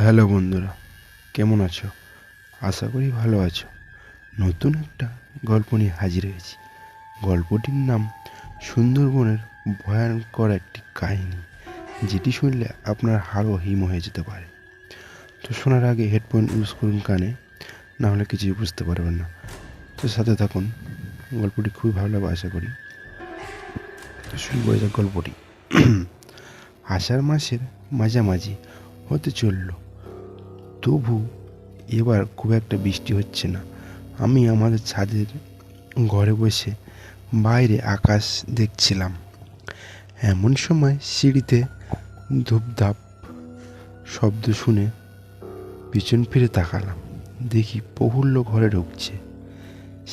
Hello বন্ধুরা, কেমন আছো? আশা করি ভালো আছো। নতুন একটা গল্প নিয়ে হাজির হয়েছি। গল্পটির নাম সুন্দরবনের ভয়ঙ্কর একটি কাহিনী, যেটি শুনলে আপনার হাড়ও হিম হয়ে যেতে পারে। তো শোনার আগে হেডফোন ইউজ করুন কানে, না হলে কিছুই বুঝতে পারবেন না। তো সাথে থাকুন, গল্পটি খুবই ভালো লাগবে আশা করি। তো শুরু করা যাক গল্পটি। আষাঢ় মাসের মাঝামাঝি হতে চলল, তবু এবার খুব একটা বৃষ্টি হচ্ছে না। আমি আমাদের ছাদের ঘরে বসে বাইরে আকাশ দেখছিলাম। এমন সময় সিঁড়িতে ধূপধাপ শব্দ শুনে পিছন ফিরে তাকালাম। দেখি প্রফুল্ল ঘরে ঢুকছে।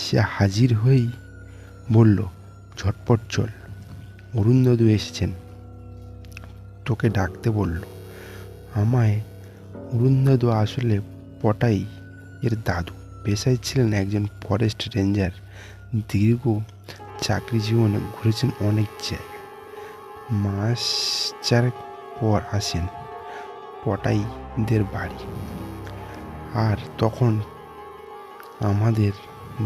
সে হাজির হয়েই বলল, ঝটপট চল, অরুণ দাদু এসেছেন, তোকে ডাকতে বলল। আমায় অরুণ দাদু আসলে পটাই এর দাদু। পেশায় ছিলেন একজন ফরেস্ট রেঞ্জার। দীর্ঘ চাকরি জীবনে ঘুরেছেন অনেক জায়গায়। মাস চারেক পর আসেন পটাইদের বাড়ি, আর তখন আমাদের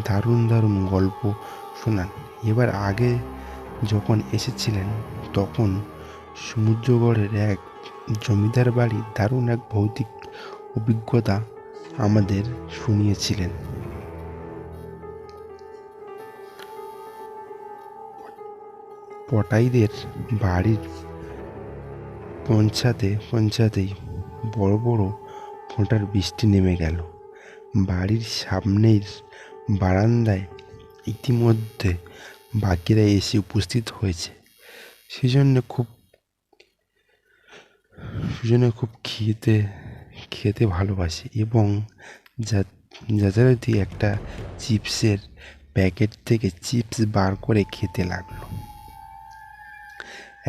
দারুণ দারুণ গল্প শোনান। এবার আগে যখন এসেছিলেন তখন সমুদ্রগড়ের এক জমিদার বাড়ি দারুণ এক ভৌতিক অভিজ্ঞতা আমাদের শুনিয়েছিলেন। পটাইদের বাড়ির পৌঁছাতেই বড় বড় ফোঁটার বৃষ্টি নেমে গেল। বাড়ির সামনের বারান্দায় ইতিমধ্যে বাকিরা এসে উপস্থিত হয়েছে। সেজন্য খুব খেতে ভালোবাসে এবং যথারীতি একটা চিপসের প্যাকেট থেকে চিপস বার করে খেতে লাগলো।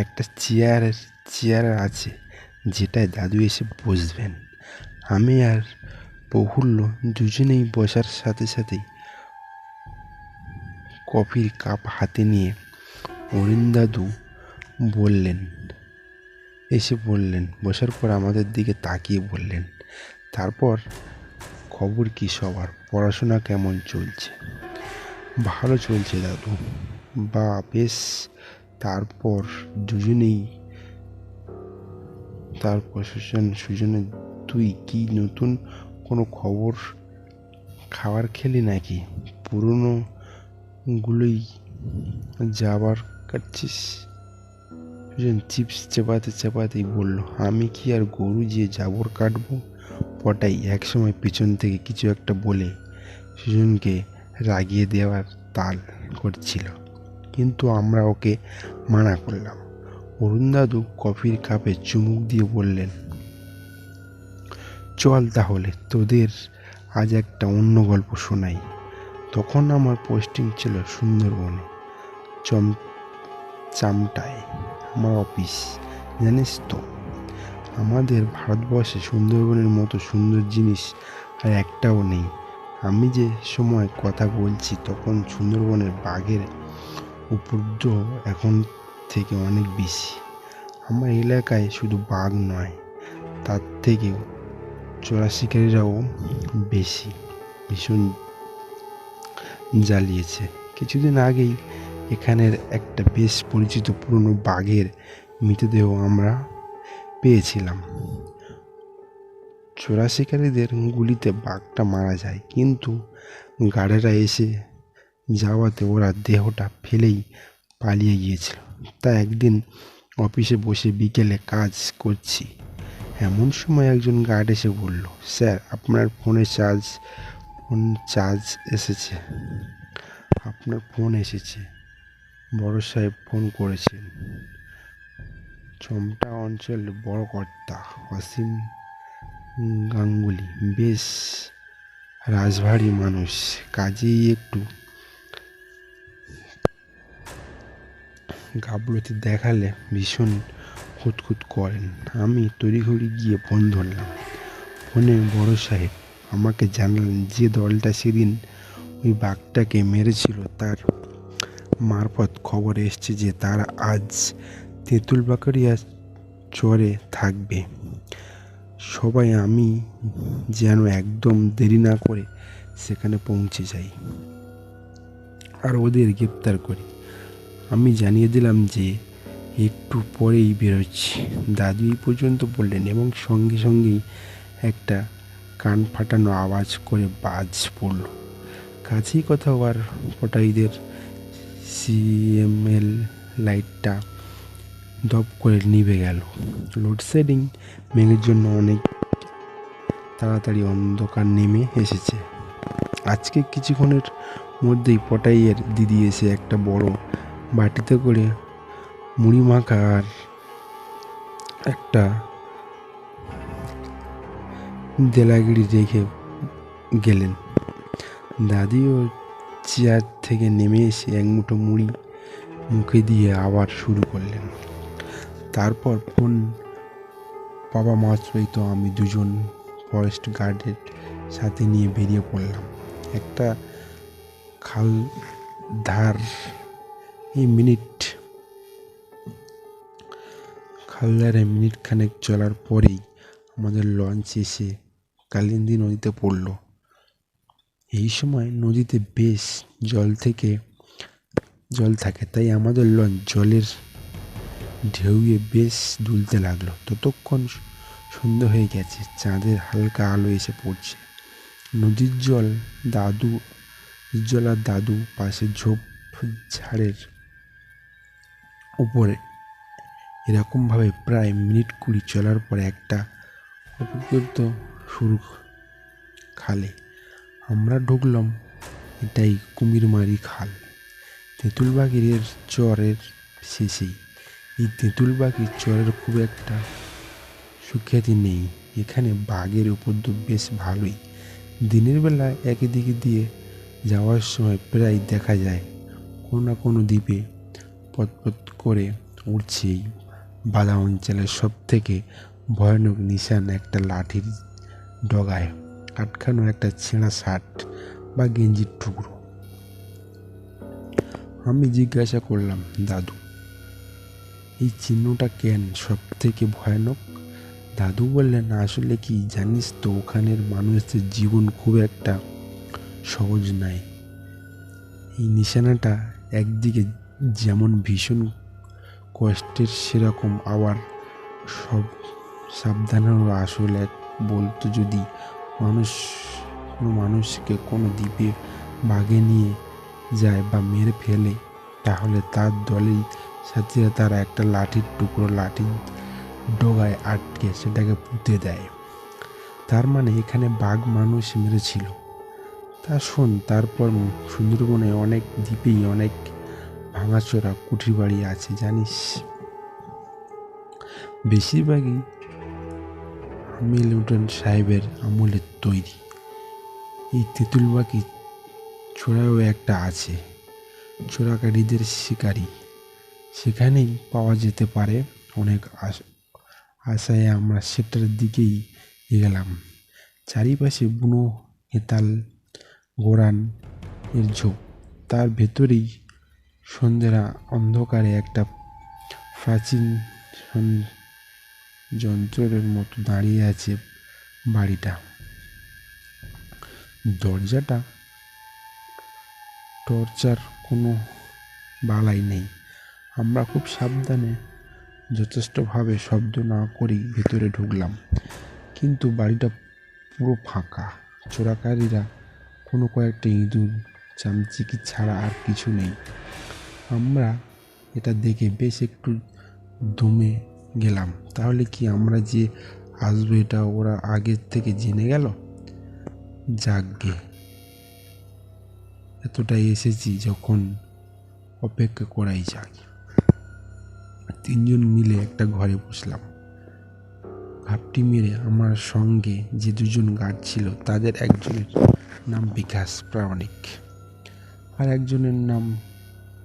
একটা চেয়ার আছে, যেটায় দাদু এসে বসবেন। আমি আর প্রফুল্ল দুজনেই বসার সাথে সাথেই কফির কাপ হাতে নিয়ে অরুণ দাদু বললেন। বসার পর আমাদের দিকে তাকিয়ে বললেন, তারপর খবর কি সবার? পড়াশোনা কেমন চলছে? ভালো চলছে দাদু। বা বেশ। তারপর সুজনে, তুই কি নতুন কোনো খাবার খেলি নাকি? পুরনো গুলোই যাবার কাটছিস? সুজন চিপস চেপাতেই বলল, আমি কি আর গরু যে জাবর কাটবো? পটাই একসময় পিছন থেকে কিছু একটা বলে সুজনকে রাগিয়ে দেওয়ার তাল করছিল, কিন্তু আমরা ওকে মানা করলাম। অরুণ দাদু কফির কাপে চুমুক দিয়ে বললেন, চল তাহলে তোদের আজ একটা অন্য গল্প শোনাই। তখন আমার পোস্টিং ছিল সুন্দরবনে, চামটায় আমার অফিস। জানিস তো, আমাদের ভারতবর্ষে সুন্দরবনের মতো সুন্দর জিনিস আর একটাও নেই। আমি যে সময় কথা বলছি তখন সুন্দরবনের বাঘের উপদ্রব এখন থেকে অনেক বেশি। আমার এলাকায় শুধু বাঘ নয়, তার থেকেও চোরা শিকারীরাও ভীষণ জ্বালিয়েছে। কিছুদিন আগেই এখানের একটা বেশ পরিচিত পুরনো বাঘের মৃতদেহ আমরা পেয়েছিলাম। চোরা শিকারীদের গুলিতে বাঘটা মারা যায়, কিন্তু গার্ডেরা এসে যাওয়াতে ওরা দেহটা ফেলেই পালিয়ে গিয়েছিল। তা একদিন অফিসে বসে বিকেলে কাজ করছি, এমন সময় একজন গার্ড এসে বলল, স্যার, আপনার ফোন এসেছে। বড় সাহেব ফোন করেছেন। চমটা অঞ্চলের বড় কর্তা অসীম গাঙ্গুলি, বেশ রাজভারী মানুষ, কাজেই একটু গাফলতি দেখালে ভীষণ খুঁতখুত করেন। আমি তড়িঘড়ি গিয়ে ফোন ধরলাম। ফোনে বড় সাহেব আমাকে জানালেন যে দলটা সেদিন ওই বাঘটাকে মেরেছিল তার মারফত খবর এসছে যে তারা আজ তেঁতুলবাকড়িয়া চরে থাকবে। সবাই আমি যেন একদম দেরি না করে সেখানে পৌঁছে যাই আর ওদের গ্রেপ্তার করি। আমি জানিয়ে দিলাম যে একটু পরেই বেরোচ্ছি। দাদু এই পর্যন্ত বললেন এবং সঙ্গে সঙ্গেই একটা কান ফাটানো আওয়াজ করে বাজ পড়ল। কাছেই কোথাও আর পটাইদের সিএমএল লাইটটা দপ করে নিভে গেল। লোডশেডিং মেঘের জন্য অনেক তাড়াতাড়ি অন্ধকার নেমে এসেছে। আজকে কিছুক্ষণের মধ্যেই পটাইয়ের দিদি এসে একটা বড় বাটিতে করে মুড়ি মাখা আর একটা দেলাগিরি রেখে গেলেন। দাদিও চেয়ার থেকে নেমে এসে এক মুঠো মুড়ি মুখে দিয়ে আবার শুরু করলেন। তারপর ফোন বাবা মা সহিত আমি দুজন ফরেস্ট গার্ডের সাথে নিয়ে বেরিয়ে পড়লাম। একটা খাল ধার খালধারে মিনিট খানেক চলার পরেই আমাদের লঞ্চ এসে কালিন্দী নদীতে পড়ল। এই সময় নদীতে বেশ জল থাকে, তাই আমাদের লঞ্চ জলের ঢেউয়ে বেশ দুলতে লাগলো। ততক্ষণ সন্ধ্যা হয়ে গেছে, চাঁদের হালকা আলো এসে পড়ছে। নদীর জল আর দাদু পাশে ঝোপ ঝাড়ের উপরে এরকমভাবে প্রায় মিনিট 20 চলার পরে একটা অপেক্ষিত শুরু খালে আমরা ঢুকলাম। এটাই কুমিরমারি খাল, তেঁতুলবাগির চরের শেষেই। এই তেঁতুলবাগির চরের খুব একটা সুখ্যাতি নেই। এখানে বাঘের উপদ্রব বেশ ভালোই। দিনের বেলা একদিকে দিয়ে যাওয়ার সময় প্রায় দেখা যায় কোনো না কোনো দ্বীপে পথ করে উঠছে। এই বাঁধা অঞ্চলের সব থেকে ভয়ানক নিশান একটা লাঠির ডগায় আটকানো একটা ছেঁড়া শার্ট বা গেঞ্জির টুকরো। আমি জিজ্ঞাসা করলাম, দাদু এই চিহ্নটা কেন সব থেকে ভয়ানক? দাদু বললেন, আসলে কি জানিস তো, ওখানের মানুষদের জীবন খুব একটা সহজ নয়। এই নিশানাটা একদিকে যেমন ভীষণ কষ্টের, সেরকম আবার সব সাবধানেরও আসল। বলতো যদি কোনো মানুষকে কোনো দ্বীপে বাগে নিয়ে যায় বা মেরে ফেলে, তাহলে তার দলের সাথীরা তারা একটা লাঠির টুকরো লাঠির ডগায় আটকে সেটাকে পুঁতে দেয়। তার মানে এখানে বাঘ মানুষ মেরেছিল। তা শোন, তারপর সুন্দরবনে অনেক দ্বীপেই অনেক ভাঙাচোরা কুঠির বাড়ি আছে জানিস। বেশিরভাগই হামিলটন সাহেবের আমলের তৈরি। এই তেঁতুলবাগি চোরাও একটা আছে, চোরাকারীদের শিকারি। সেখানেই পাওয়া যেতে পারে অনেক আশায় আমরা সেটার দিকেই এগেলাম। চারিপাশে বুনো হেতাল গোড়ান এর ঝোপ, তার ভেতরেই সন্ধ্যের অন্ধকারে একটা প্রাচীন যন্ত্রের মতো দাঁড়িয়ে আছে বাড়িটা। দরজাটা টর্চার কোনো বালাই নেই। আমরা খুব সাবধানে যথেষ্টভাবে শব্দ না করেই ভেতরে ঢুকলাম, কিন্তু বাড়িটা পুরো ফাঁকা। চোরাকারীরা কোনো কয়েকটা ইঁদুর চামচিকি ছাড়া আর কিছু নেই। আমরা এটা দেখে বেশ একটু দমে গেলাম। তাহলে কি আমরা যে আসবো এটা ওরা আগের থেকে জেনে গেল? যাকগে, এতটাই এসেছি যখন অপেক্ষা করাই যাক। তিনজন মিলে একটা ঘরে বসলাম। ঘাপটি মেরে আমার সঙ্গে যে দুজন গার্ড ছিল, তাদের একজনের নাম বিকাশ প্রামাণিক আর একজনের নাম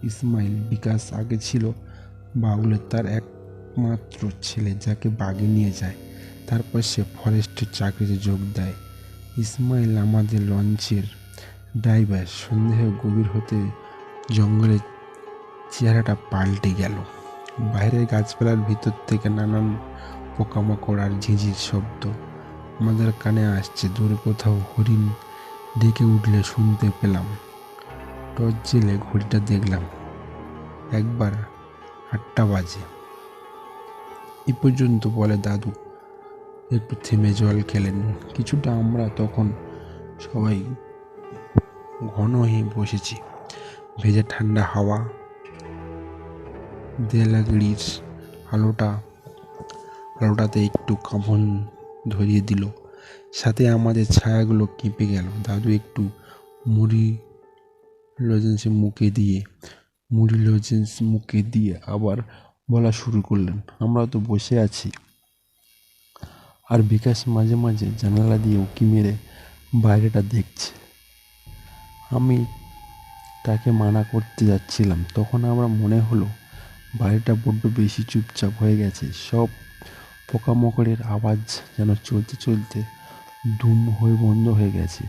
ইসমাইল। বিকাশ আগে ছিল বাউলের তার একমাত্র ছেলে, যাকে বাগে নিয়ে যায়। তারপর সে ফরেস্টের চাকরিতে যোগ দেয়। ইসমাইল আমাদের লঞ্চের ড্রাইভার। সন্দেহ গভীর হতে জঙ্গলের চেহারাটা পাল্টে গেল। বাইরের গাছপালার ভিতর থেকে নানান পোকামাকড় আর ঝিঁঝির শব্দ আমাদের কানে আসছে। দূরে কোথাও হরিণ ডেকে উঠলে শুনতে পেলাম। টর্চ জেলে ঘড়িটা দেখলাম, একবার 8টা বাজে। এই পর্যন্ত বলে দাদু একটু থেমে জল খেলেন কিছুটা। আমরা তখন সবাই ঘন হয়ে বসেছি। ভেজা ঠান্ডা হাওয়া দেলাগিরির আলোটাতে একটু কাঁপন ধরিয়ে দিল, সাথে আমাদের ছায়াগুলো কেঁপে গেল। দাদু একটু মুড়ি লজেন্স মুখে দিয়ে আবার বলা শুরু করলেন, আমরা তো বসে আছি আর বিকাশ মাঝে মাঝে জানালা দিয়ে উঁকি মেরে বাইরেটা দেখছে। আমি তাকে মানা করতে যাচ্ছিলাম, তখন আমার মনে হলো বাইরেটা বড্ড বেশি চুপচাপ হয়ে গেছে। সব পোকামাকড়ের আওয়াজ যেন চলতে চলতে ধুম হয়ে বন্ধ হয়ে গেছে।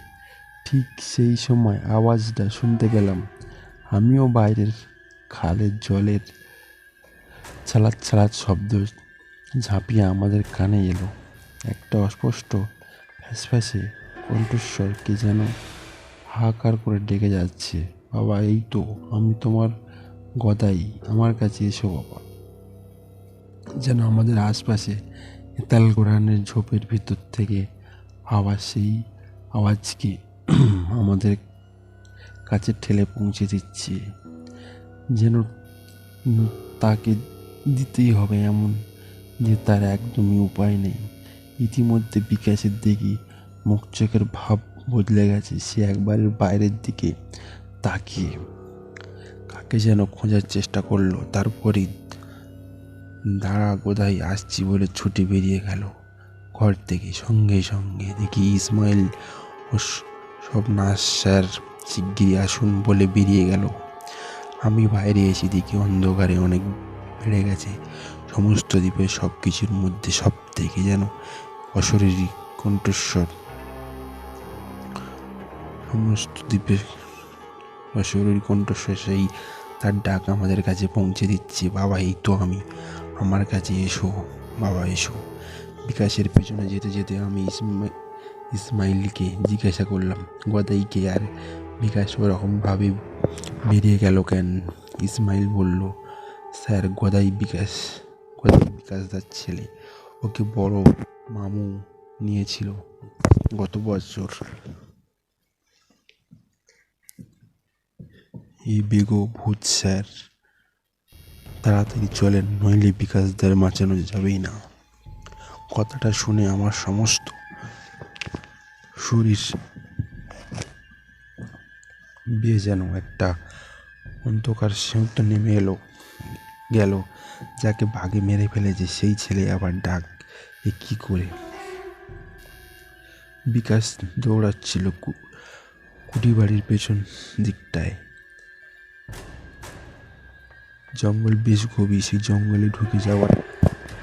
ঠিক সেই সময় আওয়াজটা শুনতে পেলাম আমিও। বাইরের খালের জলের ছালাত ছালাত শব্দ ঝাঁপিয়ে আমাদের কানে এলো। একটা অস্পষ্ট ফ্যাসফ্যাসে কণ্ঠস্বর কে যেন হাহাকার করে ডেকে যাচ্ছে, বাবা এই তো আমি তোমার গদাই, আমার কাছে এসো বাবা। যেন আমাদের আশপাশে এতাল গোড়ানের ঝোপের ভিতর থেকে সেই আওয়াজকে আমাদের কাছে ঠেলে পৌঁছে দিচ্ছে। যেন তাকে দিতেই হবে, এমন যে তার একদমই উপায় নেই। ইতিমধ্যে বিকাশের দেখি মুখ চোখের ভাব বদলে গেছে। সে একবারের বাইরের দিকে তাকিয়ে কাকে যেন খোঁজার চেষ্টা করলো, তারপরই দাঁড়া গোদাই আসছি বলে ছুটে বেরিয়ে গেল ঘর থেকে। সঙ্গে সঙ্গে দেখি ইসমাইল ও সব নার্স স্যার শিগগিরই আসুন বলে বেরিয়ে গেল। আমি বাইরে এসে দেখি অন্ধকারে অনেক বেড়ে গেছে। সমস্ত দ্বীপের সব কিছুর মধ্যে সব থেকে যেন অশরীরী কণ্ঠস্বর, সমস্ত দ্বীপের অশরীরী কণ্ঠস্বর সেই তার ডাক আমাদের কাছে পৌঁছে দিচ্ছে, বাবা এই তো আমি, আমার কাছে এসো বাবা এসো। বিকাশের পেছনে যেতে যেতে আমি ইসমাইলকে জিজ্ঞাসা করলাম গদাইকে, আর বিকাশ ওরকমভাবে বেরিয়ে গেল কেন? ইসমাইল বলল, স্যার গদাই বিকাশদার ছেলে, ওকে বড় মামু নিয়েছিল গত বছর। এই বেগো ভূত স্যার, তাড়াতাড়ি চলেন, নইলে বিকাশদার বাঁচানো যাবেই না। কথাটা শুনে আমার সমস্ত শরীর বেয়ে যেন একটা অন্ধকার সিঁড়িটা নেমে গেল। যাকে বাঘে মেরে ফেলেছে সেই ছেলে আবার ডাক এ কি করে? বিকাশ দৌড়াচ্ছিল কুটি বাড়ির পেছন দিকটায়। জঙ্গল বেশ গভীর। সেই জঙ্গলে ঢুকে যাওয়ার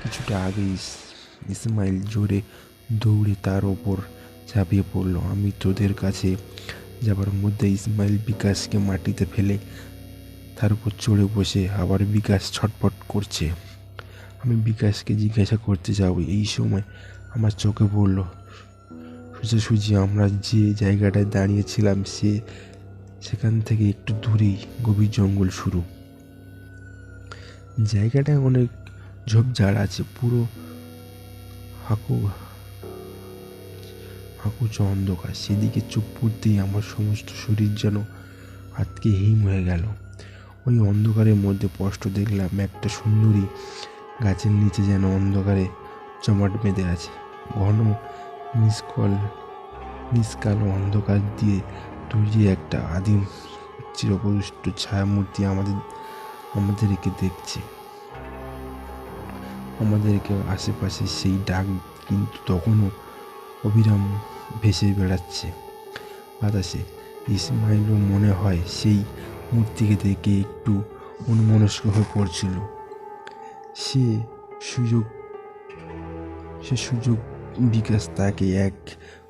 কিছুটা আগেই ইসমাইল জোরে দৌড়ে তার ওপর ঝাঁপিয়ে পড়লো। আমি তোদের কাছে যাবার মধ্যে ইসমাইল বিকাশকে মাটিতে ফেলে তার উপর চড়ে বসে। আবার বিকাশ ছটফট করছে। আমি বিকাশকে জিজ্ঞাসা করতে যাব, এই সময় আমার চোখে পড়ল সোজাসুজি আমরা যে জায়গাটায় দাঁড়িয়েছিলাম সেখান থেকে একটু দূরেই গভীর জঙ্গল শুরু। জায়গাটায় অনেক ঝোপঝাড় আছে, পুরো হাঁকুচ অন্ধকার। সেদিকে চোখ পড়তেই আমার সমস্ত শরীর যেন আটকে হিম হয়ে গেল। ওই অন্ধকারের মধ্যে স্পষ্ট দেখলাম একটা সুন্দরী গাছের নিচে যেন অন্ধকারে জমাট বেঁধে আছে। ঘন নিষ্কাল অন্ধকার দিয়ে তৈরি একটা আদিম চিরপুষ্ট ছায়ামূর্তি আমাদেরকে দেখছে, আমাদেরকে আশেপাশে। সেই ডাক কিন্তু তখনও অবিরাম ভেসে বেড়াচ্ছে বাতাসে। ইসমাইলও মনে হয় সেই মূর্তিকে দেখে একটু অন্যমনস্ক হয়ে পড়ছিল। সে সুযোগ বিকাশ তাকে এক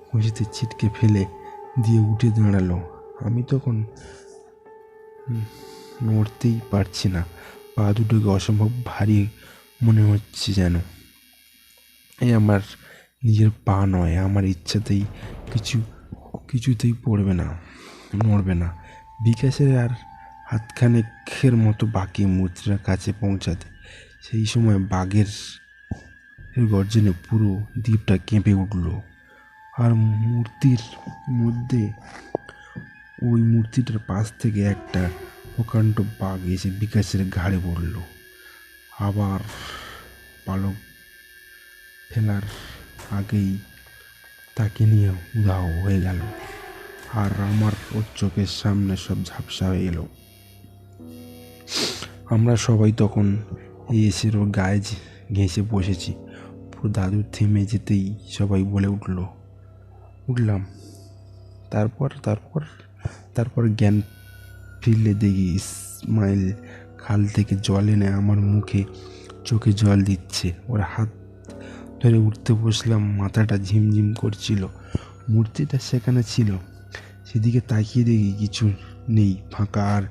ঘুষিতে ছিটকে ফেলে দিয়ে উঠে দাঁড়ালো। আমি তখন নড়তেই পারছি না, পা দুটোকে অসম্ভব ভারী মনে হচ্ছে যেন। এই আমার নিজের পা নয়, আমার ইচ্ছাতেই কিছুতেই পড়বে না, নড়বে না। বিকাশের আর হাতখানেকের মতো বাকি মূর্তিটার কাছে পৌঁছাতে। সেই সময় বাঘের গর্জনে পুরো দ্বীপটা কেঁপে উঠল। আর মধ্যে ওই মূর্তিটার পাশ থেকে একটা প্রকাণ্ড বাঘ এসে বিকাশের ঘাড়ে পড়ল। আবার পালক ফেলার আগেই তাকে নিয়ে উধাও হয়ে গেল। আর আমার ওর চোখের সামনে সব ঝাপসা হয়ে এলো। আমরা সবাই তখন এসে ওর গায়ে ঘেঁষে বসেছি। পুরো দাদু থেমে যেতেই সবাই বলে উঠলাম। তারপর তারপর তারপর জ্ঞান ফিরলে দেখি ইসমাইল খাল থেকে জল এনে আমার চোখে জল দিচ্ছে। ওর হাত ধরে উঠতে বসলাম, মাথাটা ঝিমঝিম করছিল। মূর্তিটা সেখানে ছিল, সেদিকে তাকিয়ে দেখি কিছু নেই, ফাঁকা। আর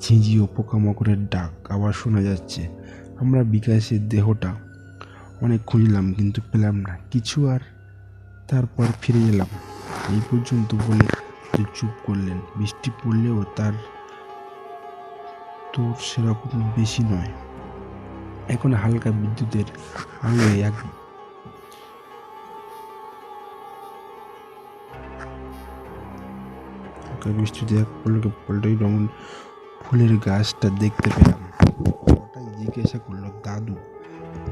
ঝিঁঝি ও পোকামাকড়ের ডাক আবার শোনা যাচ্ছে। আমরা বিকাশের দেহটা অনেক খুঁজলাম কিন্তু পেলাম না কিছু। আর তারপর ফিরে এলাম এই পর্যন্ত বলে চুপ করলেন। বৃষ্টি পড়লেও তোর সেরকম বেশি নয়। এখন হালকা বিদ্যুতের আলোয় বৃষ্টিতে এক পলকে পল্টই রঙন ফুলের গাছটা দেখতে পেলাম। ওটাই জিজ্ঞাসা করলো, দাদু,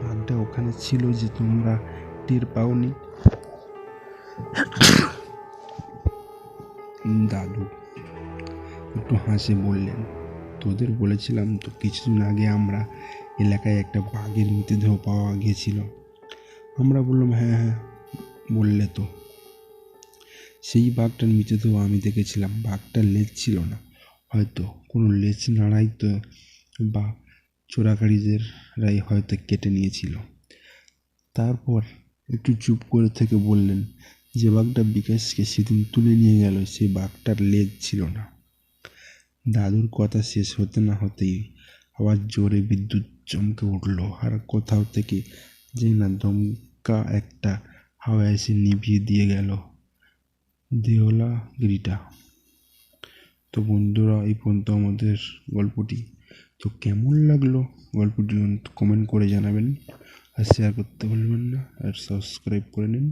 বাঘটা ওখানে ছিল যে তোমরা টের পাওনি? দাদু একটু হাসে বললেন, তোদের বলেছিলাম তো কিছুদিন আগে আমরা এলাকায় একটা বাঘের মৃতদেহ পাওয়া গেছিল। আমরা বললাম হ্যাঁ হ্যাঁ বললে তো। সেই বাঘটার মৃতদেহ আমি দেখেছিলাম। বাঘটার লেজ ছিল না, হয়তো কোনো লেজ নাড়াই তো, বা চোরাকারীদেররাই হয়তো কেটে নিয়েছিল। তারপর একটু চুপ করে থেকে বললেন, যে বাঘটা বিকাশকে সেদিন তুলে নিয়ে গেল সে বাঘটার লেজ ছিল না। দাদুর কথা শেষ হতে না হতেই আবার জোরে বিদ্যুৎ চমকে উঠল। আর কোথাও থেকে যে না দমকা একটা হাওয়া এসে নিভিয়ে দিয়ে গেল দেওলাগিরিটা। তো বন্ধুরা, এই পর্যন্ত আমাদের গল্পটি। তো কেমন লাগলো গল্পটি কমেন্ট করে জানাবেন, আর শেয়ার করতে ভুলবেন না, আর সাবস্ক্রাইব করে নিন।